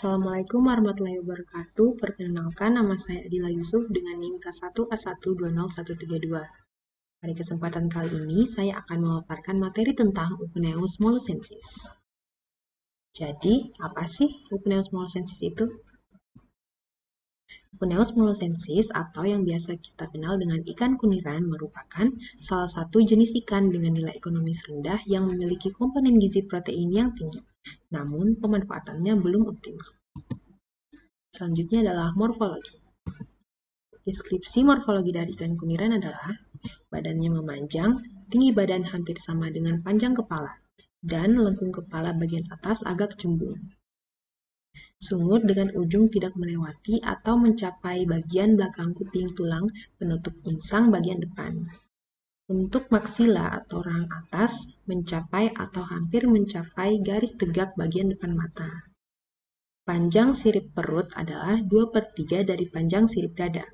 Assalamualaikum warahmatullahi wabarakatuh. Perkenalkan, nama saya Adila Yusuf dengan NIM K1A1201132. Pada kesempatan kali ini, saya akan memaparkan materi tentang Upaneus mollusensis. Jadi, apa sih Upaneus mollusensis itu? Upaneus mollusensis atau yang biasa kita kenal dengan ikan kuniran merupakan salah satu jenis ikan dengan nilai ekonomis rendah yang memiliki komponen gizi protein yang tinggi, namun pemanfaatannya belum optimal. Selanjutnya adalah morfologi. Deskripsi morfologi dari ikan kuniran adalah badannya memanjang, tinggi badan hampir sama dengan panjang kepala, dan lengkung kepala bagian atas agak cembung. Sungut dengan ujung tidak melewati atau mencapai bagian belakang kuping tulang penutup insang bagian depan. Untuk maksila atau rahang atas mencapai atau hampir mencapai garis tegak bagian depan mata. Panjang sirip perut adalah 2/3 dari panjang sirip dada.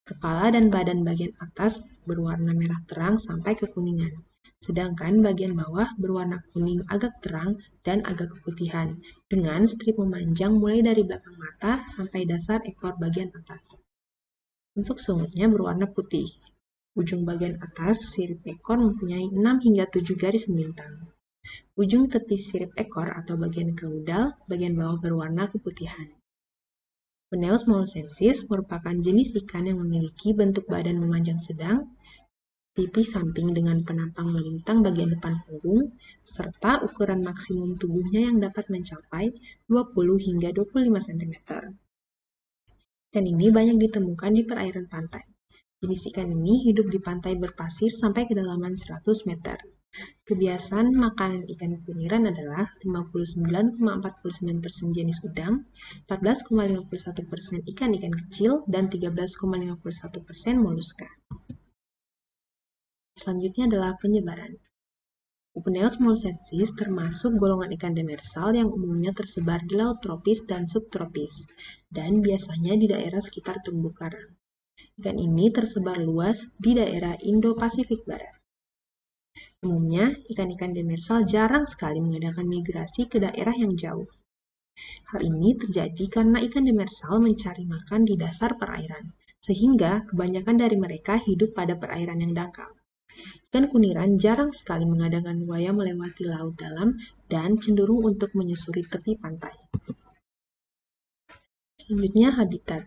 Kepala dan badan bagian atas berwarna merah terang sampai kekuningan, sedangkan bagian bawah berwarna kuning agak terang dan agak keputihan, dengan strip memanjang mulai dari belakang mata sampai dasar ekor bagian atas. Untuk sungutnya berwarna putih. Ujung bagian atas sirip ekor mempunyai 6 hingga 7 garis melintang. Ujung tepi sirip ekor atau bagian caudal bagian bawah berwarna keputihan. Upaneus mollusensis merupakan jenis ikan yang memiliki bentuk badan memanjang sedang, pipi samping dengan penampang melintang bagian depan punggung, serta ukuran maksimum tubuhnya yang dapat mencapai 20 hingga 25 cm. Ikan ini banyak ditemukan di perairan pantai. Jenis ikan ini hidup di pantai berpasir sampai kedalaman 100 meter. Kebiasaan makanan ikan kuniran adalah 59,49% jenis udang, 14,51% ikan-ikan kecil, dan 13,51% moluska. Selanjutnya adalah penyebaran. Upaneus mollusensis termasuk golongan ikan demersal yang umumnya tersebar di laut tropis dan subtropis, dan biasanya di daerah sekitar terumbu karang. Ikan ini tersebar luas di daerah Indo-Pasifik Barat. Umumnya, ikan-ikan demersal jarang sekali mengadakan migrasi ke daerah yang jauh. Hal ini terjadi karena ikan demersal mencari makan di dasar perairan, sehingga kebanyakan dari mereka hidup pada perairan yang dangkal. Ikan kuniran jarang sekali mengadakan upaya melewati laut dalam dan cenderung untuk menyusuri tepi pantai. Selanjutnya, habitat.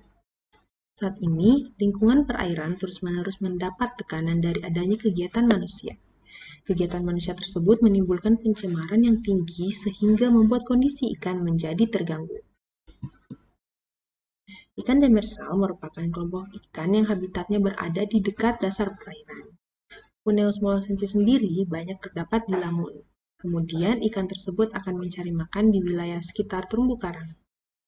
Saat ini, lingkungan perairan terus-menerus mendapat tekanan dari adanya kegiatan manusia. Kegiatan manusia tersebut menimbulkan pencemaran yang tinggi sehingga membuat kondisi ikan menjadi terganggu. Ikan demersal merupakan kelompok ikan yang habitatnya berada di dekat dasar perairan. Upaneus mollusensis sendiri banyak terdapat di lamun. Kemudian ikan tersebut akan mencari makan di wilayah sekitar terumbu karang.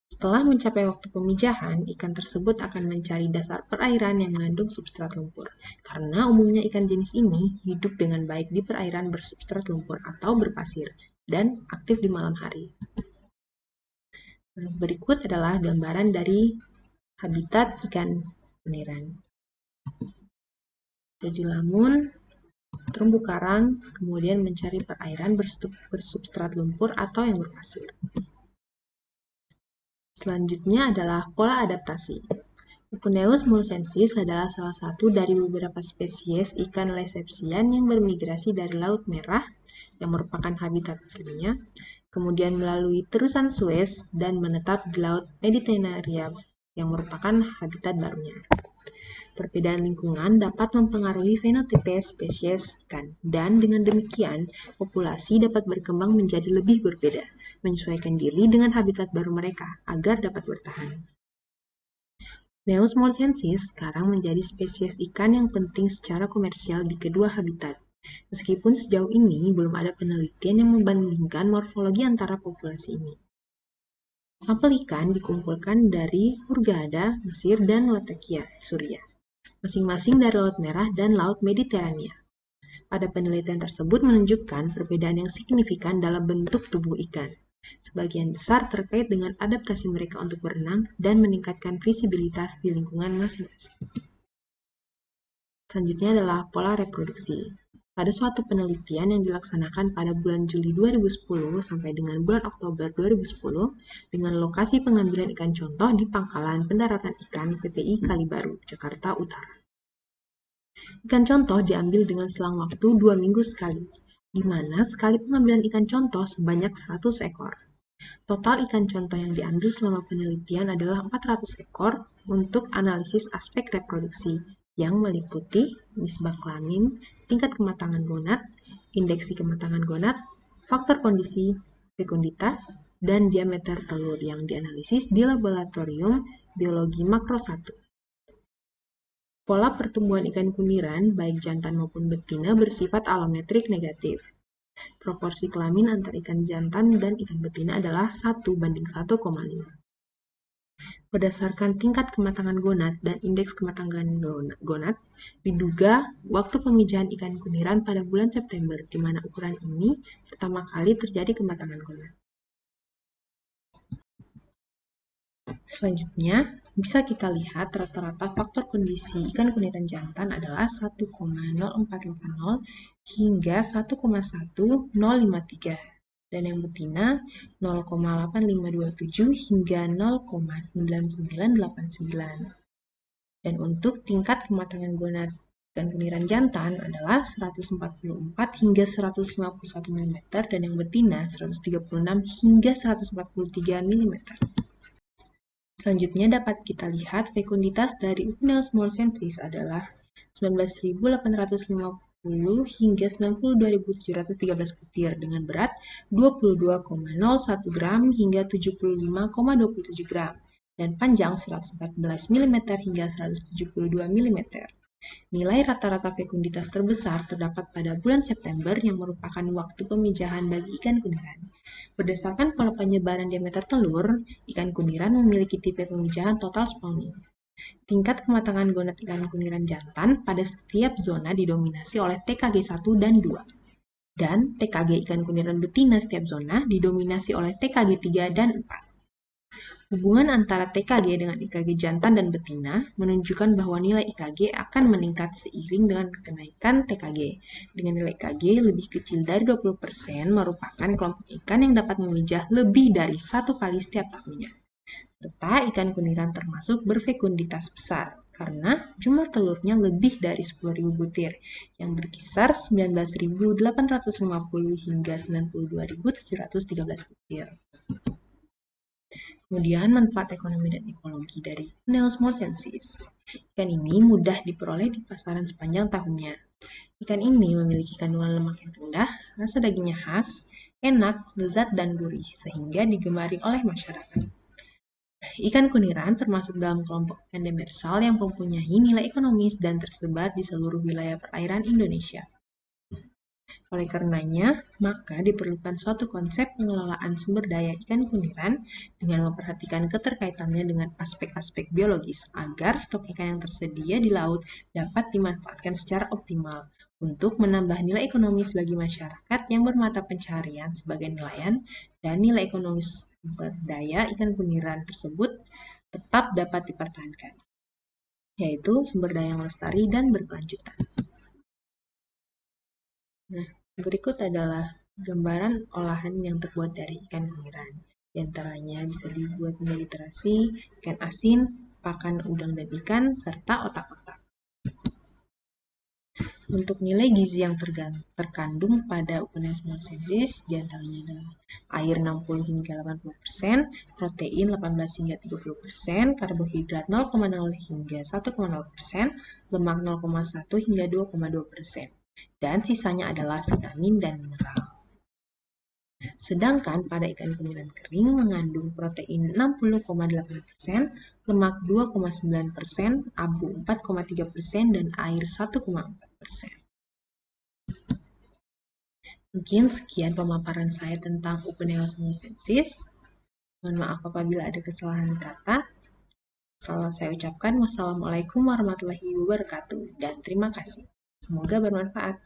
Setelah mencapai waktu pemijahan, ikan tersebut akan mencari dasar perairan yang mengandung substrat lumpur. Karena umumnya ikan jenis ini hidup dengan baik di perairan bersubstrat lumpur atau berpasir, dan aktif di malam hari. Berikut adalah gambaran dari habitat ikan kuniran. Di lamun, terumbu karang, kemudian mencari perairan bersubstrat lumpur atau yang berpasir. Selanjutnya adalah pola adaptasi. Upaneus mollusensis adalah salah satu dari beberapa spesies ikan lesepsian yang bermigrasi dari Laut Merah, yang merupakan habitat aslinya, kemudian melalui terusan Suez dan menetap di Laut Mediterania, yang merupakan habitat barunya. Perbedaan lingkungan dapat mempengaruhi fenotipe spesies ikan, dan dengan demikian, populasi dapat berkembang menjadi lebih berbeda, menyesuaikan diri dengan habitat baru mereka, agar dapat bertahan. Upaneus mollusensis sekarang menjadi spesies ikan yang penting secara komersial di kedua habitat. Meskipun sejauh ini belum ada penelitian yang membandingkan morfologi antara populasi ini. Sampel ikan dikumpulkan dari Hurghada, Mesir, dan Latakia, Suriah, masing-masing dari Laut Merah dan Laut Mediterania. Pada penelitian tersebut menunjukkan perbedaan yang signifikan dalam bentuk tubuh ikan. Sebagian besar terkait dengan adaptasi mereka untuk berenang dan meningkatkan visibilitas di lingkungan masing-masing. Selanjutnya adalah pola reproduksi. Pada suatu penelitian yang dilaksanakan pada bulan Juli 2010 sampai dengan bulan Oktober 2010 dengan lokasi pengambilan ikan contoh di Pangkalan Pendaratan Ikan PPI Kalibaru, Jakarta Utara. Ikan contoh diambil dengan selang waktu 2 minggu sekali, di mana sekali pengambilan ikan contoh sebanyak 100 ekor. Total ikan contoh yang diambil selama penelitian adalah 400 ekor untuk analisis aspek reproduksi, yang meliputi nisbah kelamin, tingkat kematangan gonad, indeksi kematangan gonad, faktor kondisi, fekunditas, dan diameter telur yang dianalisis di laboratorium biologi makro 1. Pola pertumbuhan ikan kuniran, baik jantan maupun betina, bersifat alometrik negatif. Proporsi kelamin antara ikan jantan dan ikan betina adalah 1:1,5. Berdasarkan tingkat kematangan gonad dan indeks kematangan gonad, diduga waktu pemijahan ikan kuniran pada bulan September, di mana ukuran ini pertama kali terjadi kematangan gonad. Selanjutnya, bisa kita lihat rata-rata faktor kondisi ikan kuniran jantan adalah 1,0480 hingga 1,1053 dan yang betina 0,8527 hingga 0,9989. Dan untuk tingkat kematangan gonad ikan kuniran jantan adalah 144 hingga 151 mm dan yang betina 136 hingga 143 mm. Selanjutnya dapat kita lihat fekunditas dari Upennius molcensis adalah 19.850 hingga 92.713 butir dengan berat 22,01 gram hingga 75,27 gram dan panjang 114 mm hingga 172 mm. Nilai rata-rata fekunditas terbesar terdapat pada bulan September yang merupakan waktu pemijahan bagi ikan kuniran. Berdasarkan pola penyebaran diameter telur, ikan kuniran memiliki tipe pemijahan total spawning. Tingkat kematangan gonad ikan kuniran jantan pada setiap zona didominasi oleh TKG 1 dan 2. Dan TKG ikan kuniran betina setiap zona didominasi oleh TKG 3 dan 4. Hubungan antara TKG dengan IKG jantan dan betina menunjukkan bahwa nilai IKG akan meningkat seiring dengan kenaikan TKG. Dengan nilai IKG lebih kecil dari 20% merupakan kelompok ikan yang dapat memijah lebih dari 1 kali setiap tahunnya. Serta ikan kuniran termasuk berfekunditas besar, karena jumlah telurnya lebih dari 10.000 butir, yang berkisar 19.850 hingga 92.713 butir. Kemudian manfaat ekonomi dan ekologi dari Upennius molcensis. Ikan ini mudah diperoleh di pasaran sepanjang tahunnya. Ikan ini memiliki kandungan lemak yang rendah, rasa dagingnya khas, enak, lezat, dan gurih, sehingga digemari oleh masyarakat. Ikan kuniran termasuk dalam kelompok ikan demersal yang mempunyai nilai ekonomis dan tersebar di seluruh wilayah perairan Indonesia. Oleh karenanya, maka diperlukan suatu konsep pengelolaan sumber daya ikan kuniran dengan memperhatikan keterkaitannya dengan aspek-aspek biologis agar stok ikan yang tersedia di laut dapat dimanfaatkan secara optimal untuk menambah nilai ekonomis bagi masyarakat yang bermata pencaharian sebagai nelayan dan nilai ekonomis sumber daya ikan kuniran tersebut tetap dapat dipertahankan, yaitu sumber daya yang lestari dan berkelanjutan. Nah, berikut adalah gambaran olahan yang terbuat dari ikan kuniran. Di antaranya bisa dibuat menjadi terasi, ikan asin, pakan udang dan ikan, serta otak-otak. Untuk nilai gizi yang terkandung pada Upennius molcensis, di antaranya adalah air 60 hingga 80%, protein 18 hingga 30%, karbohidrat 0,0 hingga 1,0%, lemak 0,1 hingga 2,2%. Dan sisanya adalah vitamin dan mineral. Sedangkan pada ikan kuniran kering mengandung protein 60,8%, lemak 2,9%, abu 4,3%, dan air 1,4%. Mungkin sekian pemaparan saya tentang Upennius molcensis. Mohon maaf apabila ada kesalahan kata. Saya ucapkan wassalamualaikum warahmatullahi wabarakatuh dan terima kasih. Semoga bermanfaat.